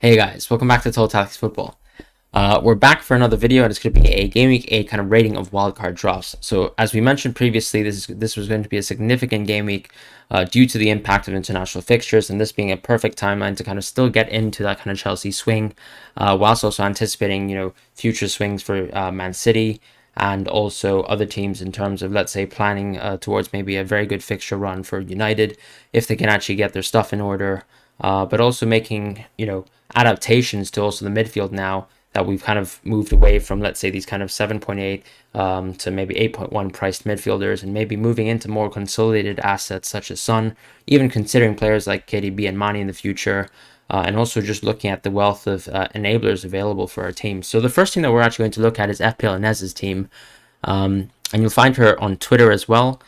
Hey guys, welcome back to Total Tactics Football. We're back for another video, and it's going to be a Game Week 8 kind of rating of wildcard drafts. So as we mentioned previously, this was going to be a significant game week due to the impact of international fixtures, and this being a perfect timeline to kind of still get into that kind of Chelsea swing, whilst also anticipating, future swings for Man City and also other teams in terms of, let's say, planning towards maybe a very good fixture run for United if they can actually get their stuff in order. But also making, adaptations to also the midfield now that we've kind of moved away from, let's say, these kind of 7.8 to maybe 8.1 priced midfielders, and maybe moving into more consolidated assets such as Son, even considering players like KDB and Mane in the future, and also just looking at the wealth of enablers available for our team. So the first thing that we're actually going to look at is FPL Ines Team, and you'll find her on Twitter as well.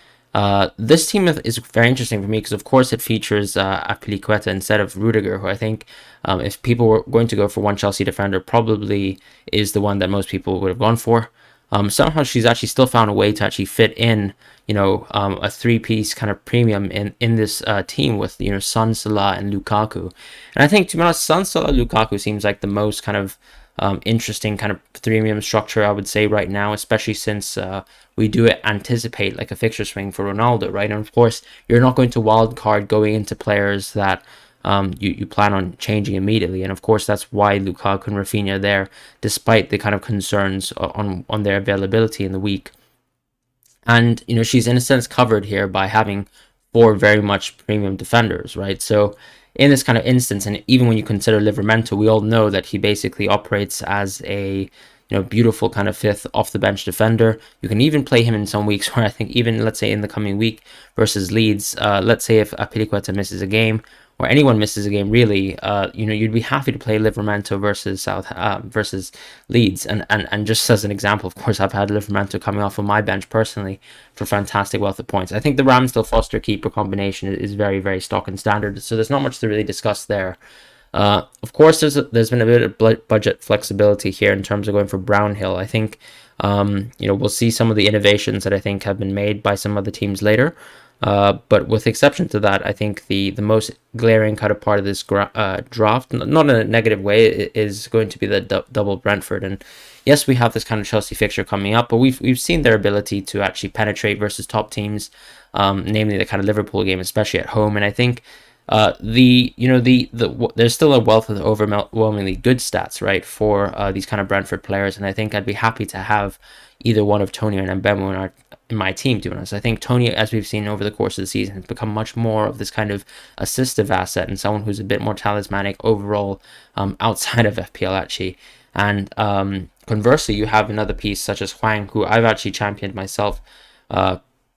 This team is very interesting for me because, of course, it features Azpilicueta instead of Rudiger, who I think, if people were going to go for one Chelsea defender, probably is the one that most people would have gone for. Somehow she's actually still found a way to actually fit in, a three-piece kind of premium in this team with, Son, Salah, and Lukaku. And I think, to be honest, Son, Salah, Lukaku seems like the most kind of interesting kind of premium structure, I would say, right now, especially since we do anticipate like a fixture swing for Ronaldo, right? And of course, you're not going to wild card going into players that you plan on changing immediately. And of course, that's why Lukaku and Rafinha are there, despite the kind of concerns on their availability in the week. And, she's in a sense covered here by having four very much premium defenders, right? So in this kind of instance, and even when you consider Livramento, we all know that he basically operates as a beautiful kind of fifth off the bench defender. You can even play him in some weeks where I think even, let's say, in the coming week versus Leeds, let's say if Azpilicueta misses a game, or anyone misses a game really, you'd be happy to play Livramento versus Leeds. And just as an example, of course, I've had Livramento coming off of my bench personally for fantastic wealth of points. I think the Ramsdale Foster keeper combination is very, very stock and standard, so there's not much to really discuss there. Of course, there's been a bit of budget flexibility here in terms of going for Brownhill. I think we'll see some of the innovations that I think have been made by some other teams later. But with exception to that, I think the most glaring kind of part of this draft, not in a negative way, is going to be the double Brentford. And yes, we have this kind of Chelsea fixture coming up, but we've seen their ability to actually penetrate versus top teams, namely the kind of Liverpool game, especially at home. And I think there's still a wealth of overwhelmingly good stats, right, for these kind of Brentford players, and I think I'd be happy to have either one of Tony and Mbemo in my team, to be honest. I think Tony, as we've seen over the course of the season, has become much more of this kind of assistive asset and someone who's a bit more talismanic overall outside of FPL actually. And conversely, you have another piece such as Hwang, who I've actually championed myself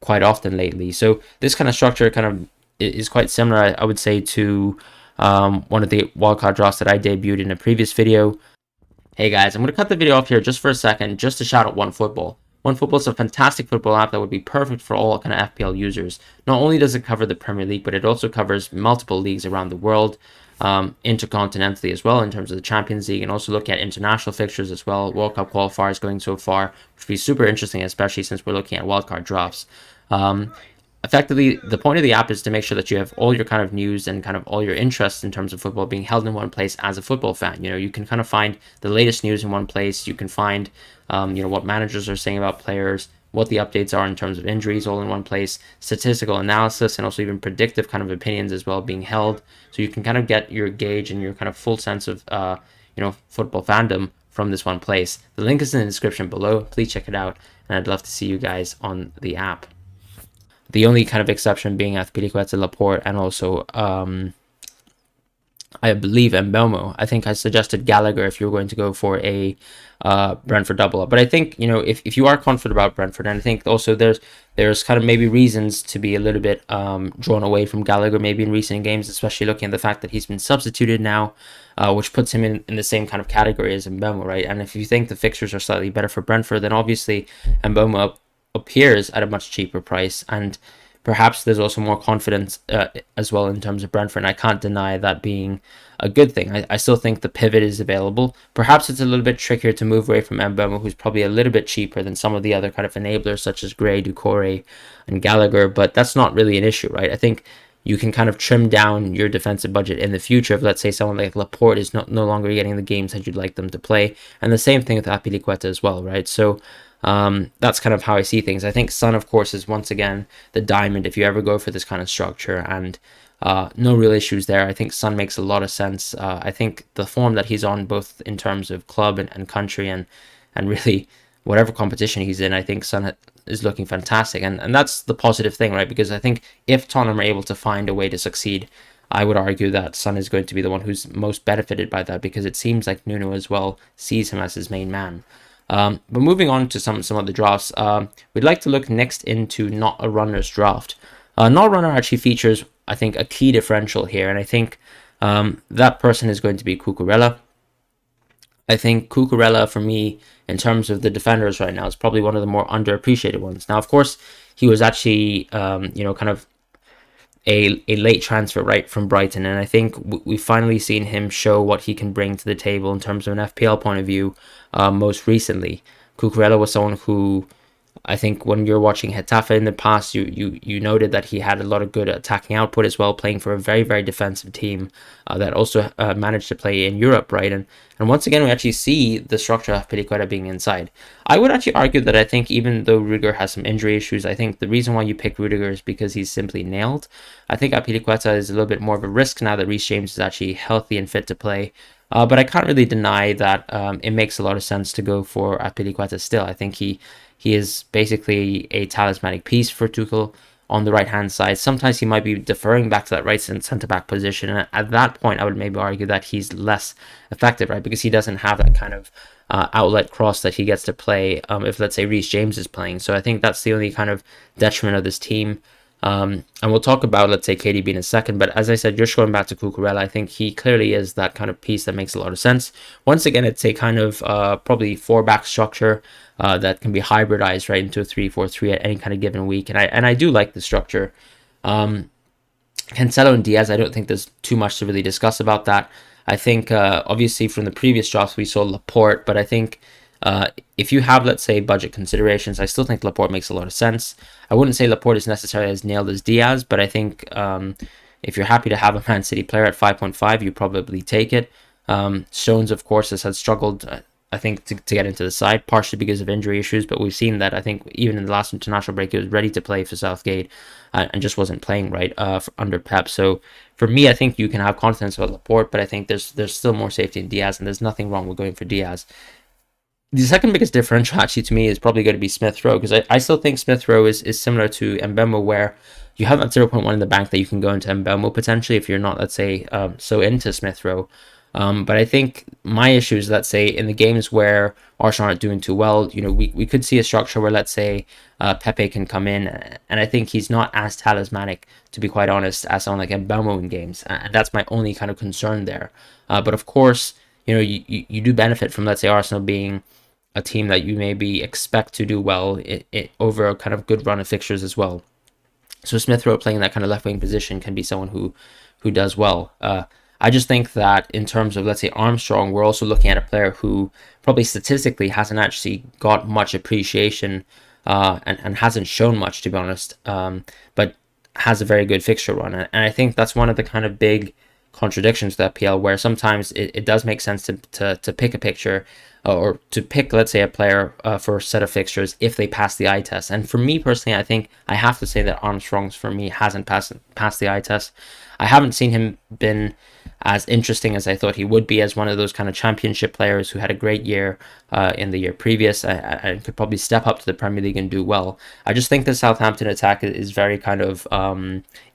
quite often lately. So this kind of structure kind of is quite similar, I would say, to one of the wildcard drafts that I debuted in a previous video. Hey guys, I'm going to cut the video off here just for a second, just to shout out OneFootball. OneFootball is a fantastic football app that would be perfect for all kind of FPL users. Not only does it cover the Premier League, but it also covers multiple leagues around the world, intercontinentally as well in terms of the Champions League, and also looking at international fixtures as well, World Cup qualifiers going so far, which would be super interesting, especially since we're looking at wildcard drafts. Effectively, the point of the app is to make sure that you have all your kind of news and kind of all your interests in terms of football being held in one place as a football fan. You can kind of find the latest news in one place. You can find, what managers are saying about players, what the updates are in terms of injuries, all in one place, statistical analysis, and also even predictive kind of opinions as well being held. So you can kind of get your gauge and your kind of full sense of, football fandom from this one place. The link is in the description below. Please check it out, and I'd love to see you guys on the app. The only kind of exception being Azpilicueta, Laporte, and also, I believe, Mbeumo. I think I suggested Gallagher if you were going to go for a Brentford double up. But I think, if you are confident about Brentford, and I think also there's kind of maybe reasons to be a little bit drawn away from Gallagher maybe in recent games, especially looking at the fact that he's been substituted now, which puts him in the same kind of category as Mbeumo, right? And if you think the fixtures are slightly better for Brentford, then obviously Mbeumo appears at a much cheaper price, and perhaps there's also more confidence as well in terms of Brentford, and I can't deny that being a good thing. I still think the pivot is available. Perhaps it's a little bit trickier to move away from Mbeumo, who's probably a little bit cheaper than some of the other kind of enablers such as Gray, Doucouré, and Gallagher, but that's not really an issue, right? I think you can kind of trim down your defensive budget in the future if, let's say, someone like Laporte is no longer getting the games that you'd like them to play. And the same thing with Azpilicueta as well, right? So that's kind of how I see things. I think Son, of course, is once again the diamond if you ever go for this kind of structure, and no real issues there. I think Son makes a lot of sense. I think the form that he's on, both in terms of club and country, and really whatever competition he's in, I think Son is looking fantastic. And that's the positive thing, right? Because I think if Tottenham are able to find a way to succeed, I would argue that Son is going to be the one who's most benefited by that, because it seems like Nuno as well sees him as his main man. But moving on to some of the drafts, we'd like to look next into Notarunner's draft. Notarunner actually features, I think, a key differential here, and I think that person is going to be Cucurella. I think Cucurella, for me, in terms of the defenders right now, is probably one of the more underappreciated ones. Now, of course, he was actually, kind of a late transfer, right, from Brighton, and I think we've finally seen him show what he can bring to the table in terms of an FPL point of view most recently. Cucurella was someone who, I think when you're watching Getafe in the past, you noted that he had a lot of good attacking output as well, playing for a very, very defensive team that also managed to play in Europe, right? And once again, we actually see the structure of Azpilicueta being inside. I would actually argue that I think even though Rudiger has some injury issues, I think the reason why you pick Rudiger is because he's simply nailed. I think Azpilicueta is a little bit more of a risk now that Reece James is actually healthy and fit to play. But I can't really deny that it makes a lot of sense to go for Azpilicueta still. I think he is basically a talismanic piece for Tuchel on the right-hand side. Sometimes he might be deferring back to that right centre-back position, and at that point, I would maybe argue that he's less effective, right? Because he doesn't have that kind of outlet cross that he gets to play if, let's say, Reece James is playing. So I think that's the only kind of detriment of this team. And we'll talk about, let's say, KDB in a second. But as I said, just going back to Cucurella, I think he clearly is that kind of piece that makes a lot of sense. Once again, it's a kind of probably 4-back structure that can be hybridized right into a 3-4-3 at any kind of given week. And I do like the structure. Cancelo and Diaz, I don't think there's too much to really discuss about that. I think, obviously, from the previous drafts, we saw Laporte, but I think if you have, let's say, budget considerations, I still think Laporte makes a lot of sense. I wouldn't say Laporte is necessarily as nailed as Diaz, but I think if you're happy to have a Man City player at 5.5, you probably take it. Stones, of course, has struggled, I think, to get into the side, partially because of injury issues, but we've seen that, I think, even in the last international break, he was ready to play for Southgate and just wasn't playing right under Pep. So for me, I think you can have confidence about Laporte, but I think there's still more safety in Diaz, and there's nothing wrong with going for Diaz. The second biggest differential, actually, to me is probably going to be Smith Rowe, because I still think Smith Rowe is similar to Mbeumo, where you have that 0.1 in the bank that you can go into Mbeumo potentially if you're not, let's say, so into Smith Rowe. But I think my issue is, let's say, in the games where Arsenal aren't doing too well, we could see a structure where, let's say, Pepe can come in, and I think he's not as talismanic, to be quite honest, as someone like Mbeumo in games, and that's my only kind of concern there. But of course, you do benefit from, let's say, Arsenal being a team that you maybe expect to do well over a kind of good run of fixtures as well. So Smith Rowe playing that kind of left wing position can be someone who does well. I just think that in terms of, let's say, Armstrong, we're also looking at a player who probably statistically hasn't actually got much appreciation and hasn't shown much, to be honest, but has a very good fixture run. And I think that's one of the kind of big contradictions to FPL, where sometimes it does make sense to pick a picture or to pick, let's say, a player for a set of fixtures if they pass the eye test. And for me personally, I think I have to say that Armstrong's, for me, hasn't passed the eye test. I haven't seen him been as interesting as I thought he would be as one of those kind of championship players who had a great year in the year previous and could probably step up to the Premier League and do well. I just think the Southampton attack is very kind of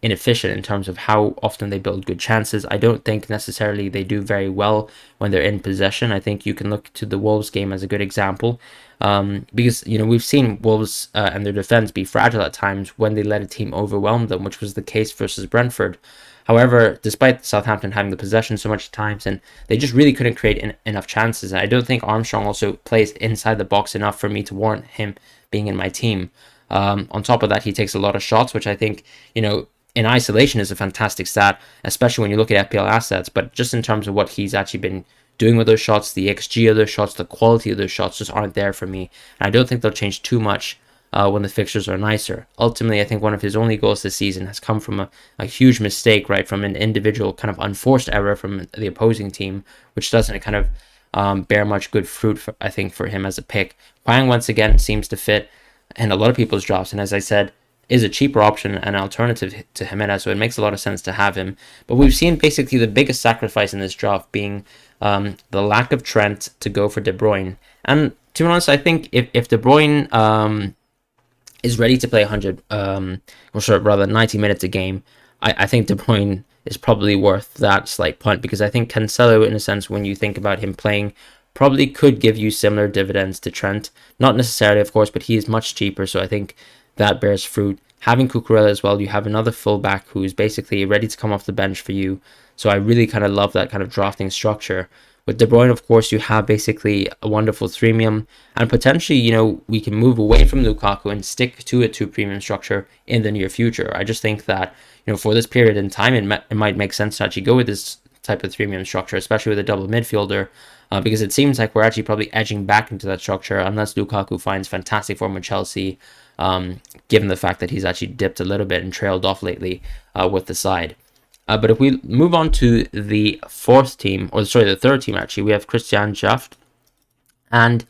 inefficient in terms of how often they build good chances. I don't think necessarily they do very well when they're in possession. I think you can look to the Wolves game as a good example. Because we've seen Wolves and their defense be fragile at times when they let a team overwhelm them, which was the case versus Brentford. However, despite Southampton having the possession so much times, and they just really couldn't create enough chances. And I don't think Armstrong also plays inside the box enough for me to warrant him being in my team. On top of that, he takes a lot of shots, which I think, in isolation is a fantastic stat, especially when you look at FPL assets. But just in terms of what he's actually been doing with those shots, the XG of those shots, the quality of those shots just aren't there for me. And I don't think they'll change too much when the fixtures are nicer. Ultimately, I think one of his only goals this season has come from a huge mistake, right, from an individual kind of unforced error from the opposing team, which doesn't kind of bear much good fruit, I think, for him as a pick. Hwang, once again, seems to fit in a lot of people's drafts, and as I said, is a cheaper option and alternative to Jimenez, so it makes a lot of sense to have him. But we've seen basically the biggest sacrifice in this draft being the lack of Trent to go for De Bruyne. And to be honest, I think if De Bruyne is ready to play 100, or sorry, rather 90 minutes a game, I think De Bruyne is probably worth that slight punt, because I think Cancelo, in a sense, when you think about him playing, probably could give you similar dividends to Trent. Not necessarily, of course, but he is much cheaper, so I think that bears fruit. Having Cucurella as well, you have another fullback who's basically ready to come off the bench for you. So I really kind of love that kind of drafting structure. With De Bruyne, of course, you have basically a wonderful premium, and potentially, we can move away from Lukaku and stick to a 2 premium structure in the near future. I just think that, for this period in time, it might make sense to actually go with this type of 3 premium structure, especially with a double midfielder, because it seems like we're actually probably edging back into that structure unless Lukaku finds fantastic form with Chelsea, given the fact that he's actually dipped a little bit and trailed off lately with the side. But if we move on to the the third team, actually, we have Kristijan Jaft. And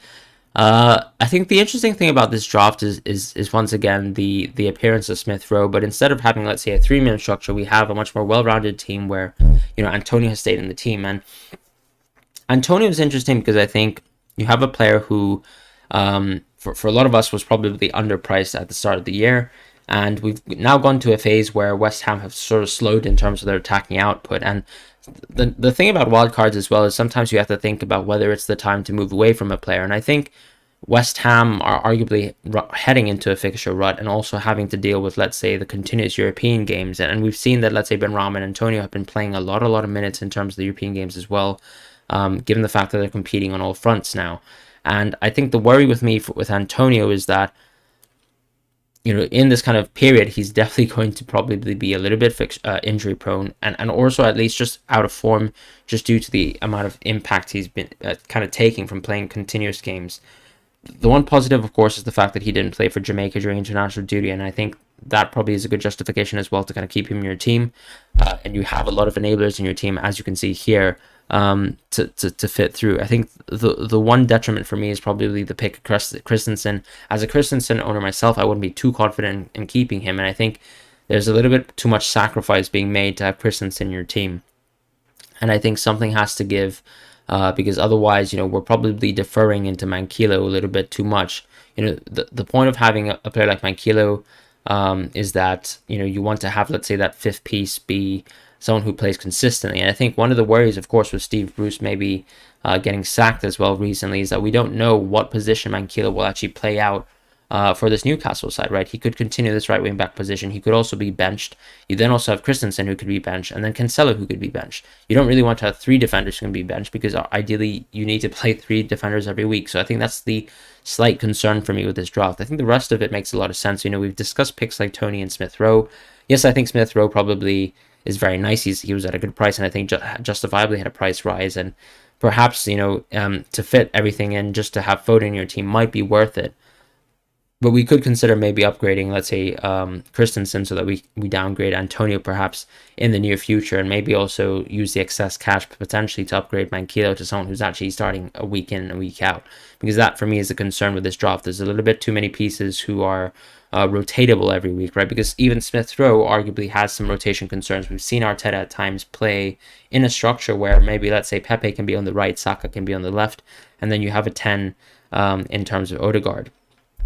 I think the interesting thing about this draft is once again the appearance of Smith Rowe. But instead of having, let's say, a 3-man structure, we have a much more well-rounded team where, Antonio has stayed in the team. And Antonio is interesting because I think you have a player who, for a lot of us, was probably underpriced at the start of the year. And we've now gone to a phase where West Ham have sort of slowed in terms of their attacking output. And the thing about wildcards as well is sometimes you have to think about whether it's the time to move away from a player. And I think West Ham are arguably heading into a fixture rut and also having to deal with, let's say, the continuous European games. And we've seen that, let's say, Benrahma and Antonio have been playing a lot of minutes in terms of the European games as well, given the fact that they're competing on all fronts now. And I think the worry with me with Antonio is that, in this kind of period, he's definitely going to probably be a little bit injury prone and also at least just out of form, just due to the amount of impact he's been kind of taking from playing continuous games. The one positive, of course, is the fact that he didn't play for Jamaica during international duty, and I think that probably is a good justification as well to kind of keep him in your team. And you have a lot of enablers in your team, as you can see here, to fit through. I think the one detriment for me is probably the pick of Christensen. As a Christensen owner myself, I wouldn't be too confident in keeping him, and I think there's a little bit too much sacrifice being made to have Christensen in your team. And I think something has to give, because otherwise, we're probably deferring into Manquillo a little bit too much. The point of having a player like Manquillo is that, you want to have, let's say, that fifth piece be someone who plays consistently. And I think one of the worries, of course, with Steve Bruce maybe getting sacked as well recently is that we don't know what position Manquillo will actually play out for this Newcastle side, right? He could continue this right wing back position. He could also be benched. You then also have Christensen, who could be benched, and then Cancelo, who could be benched. You don't really want to have 3 defenders who can be benched, because ideally you need to play 3 defenders every week. So I think that's the slight concern for me with this draft. I think the rest of it makes a lot of sense. We've discussed picks like Tony and Smith Rowe. Yes, I think Smith Rowe probably is very nice. He was at a good price, and I think justifiably had a price rise. And perhaps, to fit everything in, just to have Foden in your team might be worth it. But we could consider maybe upgrading, let's say, Christensen, so that we downgrade Antonio perhaps in the near future, and maybe also use the excess cash potentially to upgrade Manquillo to someone who's actually starting a week in and a week out. Because that, for me, is a concern with this draft. There's a little bit too many pieces who are rotatable every week, right? Because even Smith Rowe arguably has some rotation concerns. We've seen Arteta at times play in a structure where maybe, let's say, Pepe can be on the right, Saka can be on the left, and then you have a 10 in terms of Odegaard.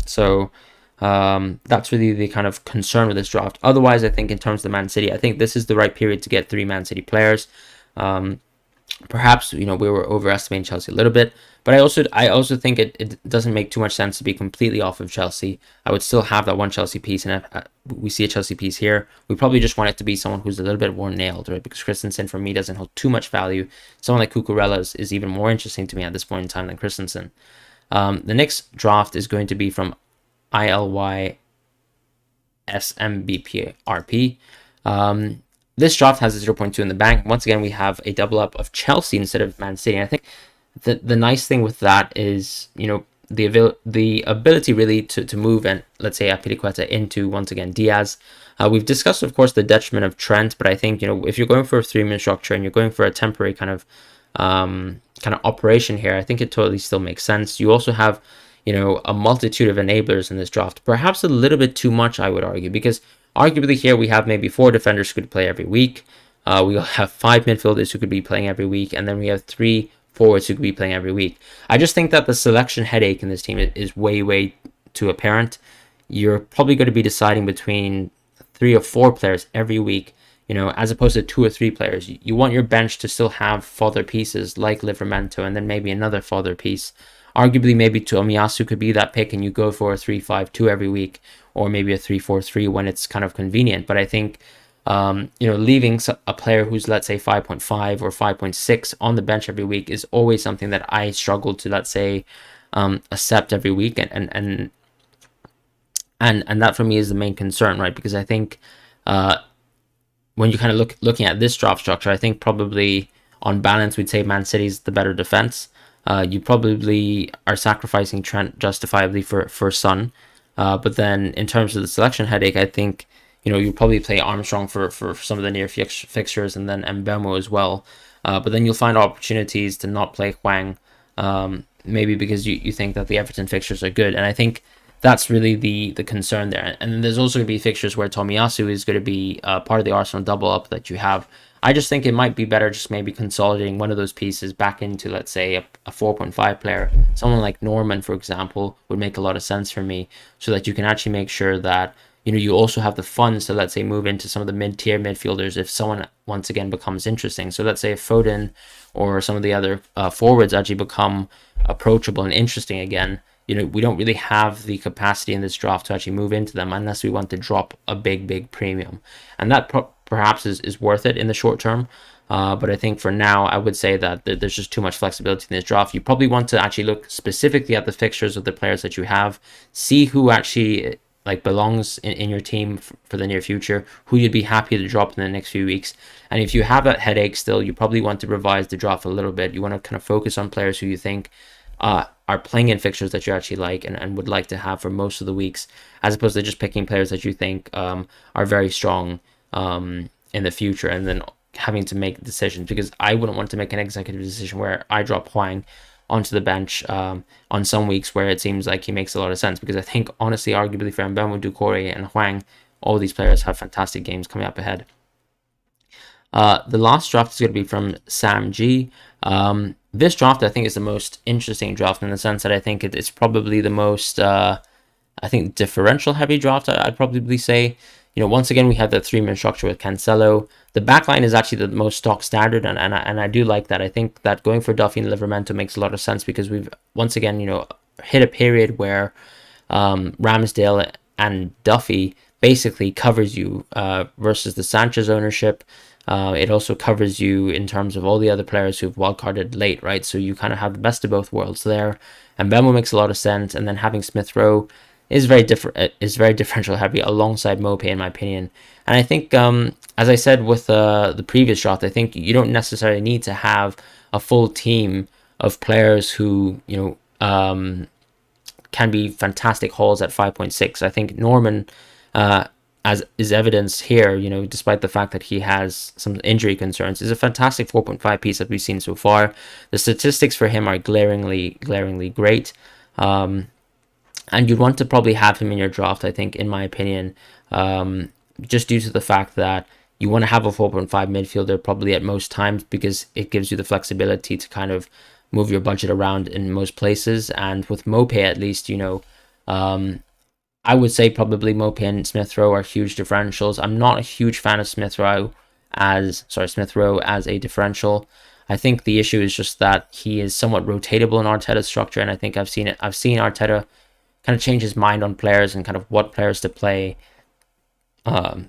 So that's really the kind of concern with this draft. Otherwise, I think in terms of the Man City, I think this is the right period to get 3 Man City players. Perhaps, we were overestimating Chelsea a little bit, but I also think it doesn't make too much sense to be completely off of Chelsea. I would still have that one Chelsea piece, and we see a Chelsea piece here. We probably just want it to be someone who's a little bit more nailed, right? Because Christensen, for me, doesn't hold too much value. Someone like Cucurella is even more interesting to me at this point in time than Christensen. The next draft is going to be from ilysmbrp. This draft has a 0.2 in the bank. Once again, we have a double up of Chelsea instead of Man City. And I think the nice thing with that is, the ability really to move, and let's say Apiliqueta into once again Diaz. We've discussed, of course, the detriment of Trent, but I think, you know, if you're going for a 3-man structure and you're going for a temporary kind of operation here, I think it totally still makes sense. You also have, you know, a multitude of enablers in this draft, perhaps a little bit too much, I would argue, because arguably here we have maybe 4 defenders who could play every week. We have 5 midfielders who could be playing every week, and then we have 3 forwards who could be playing every week. I just think that the selection headache in this team is way too apparent. You're probably going to be deciding between 3 or 4 players every week, you know, as opposed to 2 or 3 players. You want your bench to still have fodder pieces like Livramento, and then maybe another fodder piece. Arguably, maybe Tomiyasu could be that pick, and you go for a 3-5-2 every week, or maybe a 3-4-3 when it's kind of convenient. But I think, you know, leaving a player who's, let's say, 5.5 or 5.6 on the bench every week is always something that I struggle to, let's say, accept every week, and that for me is the main concern, right? Because I think when you kind of looking at this draft structure, I think probably on balance we'd say Man City's the better defense. You probably are sacrificing Trent justifiably for Son, but then in terms of the selection headache, I think, you know, you probably play Armstrong for some of the near fixtures, and then Mbemo as well. But then you'll find opportunities to not play Hwang, maybe because you think that the Everton fixtures are good, and I think that's really the concern there. And then there's also going to be fixtures where Tomiyasu is going to be part of the Arsenal double up that you have. I just think it might be better just maybe consolidating one of those pieces back into, let's say, a 4.5 player. Someone like Norman, for example, would make a lot of sense for me, so that you can actually make sure that, you know, you also have the funds to, let's say, move into some of the mid-tier midfielders if someone once again becomes interesting. So let's say if Foden or some of the other forwards actually become approachable and interesting again, you know, we don't really have the capacity in this draft to actually move into them unless we want to drop a big premium. And that perhaps is worth it in the short term. But I think for now, I would say that there's just too much flexibility in this draft. You probably want to actually look specifically at the fixtures of the players that you have, see who actually like belongs in your team for the near future, who you'd be happy to drop in the next few weeks. And if you have that headache still, you probably want to revise the draft a little bit. You want to kind of focus on players who you think are playing in fixtures that you actually like and would like to have for most of the weeks, as opposed to just picking players that you think are very strong in the future and then having to make decisions. Because I wouldn't want to make an executive decision where I drop Hwang onto the bench on some weeks where it seems like he makes a lot of sense, because I think honestly, arguably for Mbemo, Doucouré and Hwang, all these players have fantastic games coming up ahead. The last draft is going to be from Sam G. This draft, I think, is the most interesting draft in the sense that I think it's probably the most, I think, differential heavy draft, I'd probably say. You know, once again, we have the 3-man structure with Cancelo. The backline is actually the most stock standard, and I do like that. I think that going for Duffy and Livramento makes a lot of sense, because we've, once again, you know, hit a period where Ramsdale and Duffy basically covers you versus the Sanchez ownership. It also covers you in terms of all the other players who've wildcarded late, right? So you kind of have the best of both worlds there. And Mbemo makes a lot of sense, and then having Smith Rowe is very differential heavy alongside Mope, in my opinion. And I think, as I said with the previous draft, I think you don't necessarily need to have a full team of players who, you know, can be fantastic hauls at 5.6. I think Norman, as is evidenced here, you know, despite the fact that he has some injury concerns, is a fantastic 4.5 piece that we've seen so far. The statistics for him are glaringly great. And you'd want to probably have him in your draft, I think, in my opinion, just due to the fact that you want to have a 4.5 midfielder probably at most times, because it gives you the flexibility to kind of move your budget around in most places. And with Mope, at least, you know, I would say probably Mope and Smith Rowe are huge differentials. I'm not a huge fan of Smith Rowe as a differential. I think the issue is just that he is somewhat rotatable in Arteta's structure, and I think I've seen Arteta kind of change his mind on players and kind of what players to play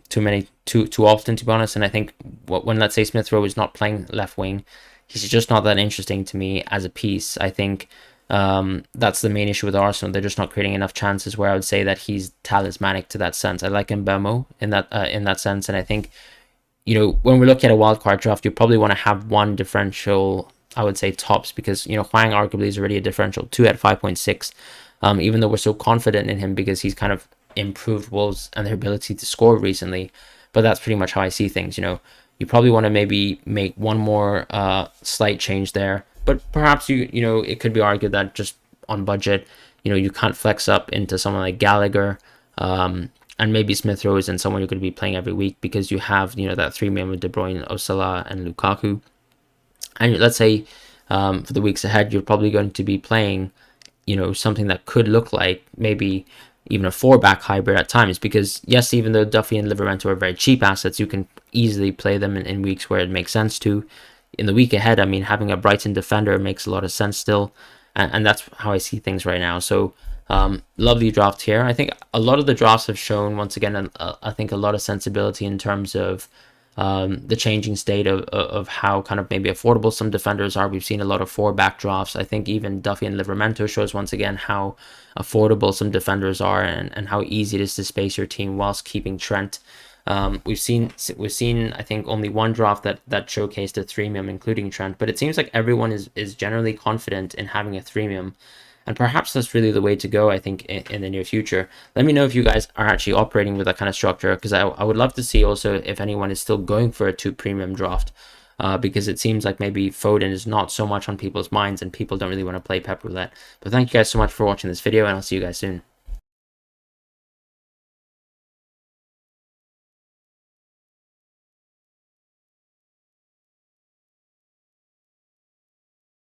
too often, to be honest. And I think when, let's say, Smith Rowe is not playing left wing, he's just not that interesting to me as a piece. I think that's the main issue with Arsenal. They're just not creating enough chances where I would say that he's talismanic to that sense. I like Mbemo in that sense, and I think, you know, when we're looking at a wildcard draft, you probably want to have one differential I would say tops, because Huang arguably is already a differential 2 at 5.6. Even though we're so confident in him because he's kind of improved Wolves and their ability to score recently. But that's pretty much how I see things. You probably want to maybe make one more slight change there, but perhaps it could be argued that just on budget, you can't flex up into someone like Gallagher, and maybe Smith Rowe isn't someone you're going to be playing every week, because you have that 3 man with De Bruyne, Osala, and Lukaku. And let's say for the weeks ahead, you're probably going to be playing something that could look like maybe even a 4-back hybrid at times, because yes, even though Duffy and Livramento are very cheap assets, you can easily play them in weeks where it makes sense to. In the week ahead, I mean, having a Brighton defender makes a lot of sense still, and that's how I see things right now. So lovely draft here. I think a lot of the drafts have shown, once again, I think a lot of sensibility in terms of the changing state of how kind of maybe affordable some defenders are. We've seen a lot of 4-back drafts. I think even Duffy and Livramento shows once again how affordable some defenders are, and how easy it is to space your team whilst keeping Trent. We've seen I think only one draft that showcased a 3-man including Trent, but it seems like everyone is generally confident in having a 3-man. And perhaps that's really the way to go, I think, in the near future. Let me know if you guys are actually operating with that kind of structure, because I would love to see also if anyone is still going for a 2 premium draft, because it seems like maybe Foden is not so much on people's minds and people don't really want to play Pep Roulette. But thank you guys so much for watching this video, and I'll see you guys soon.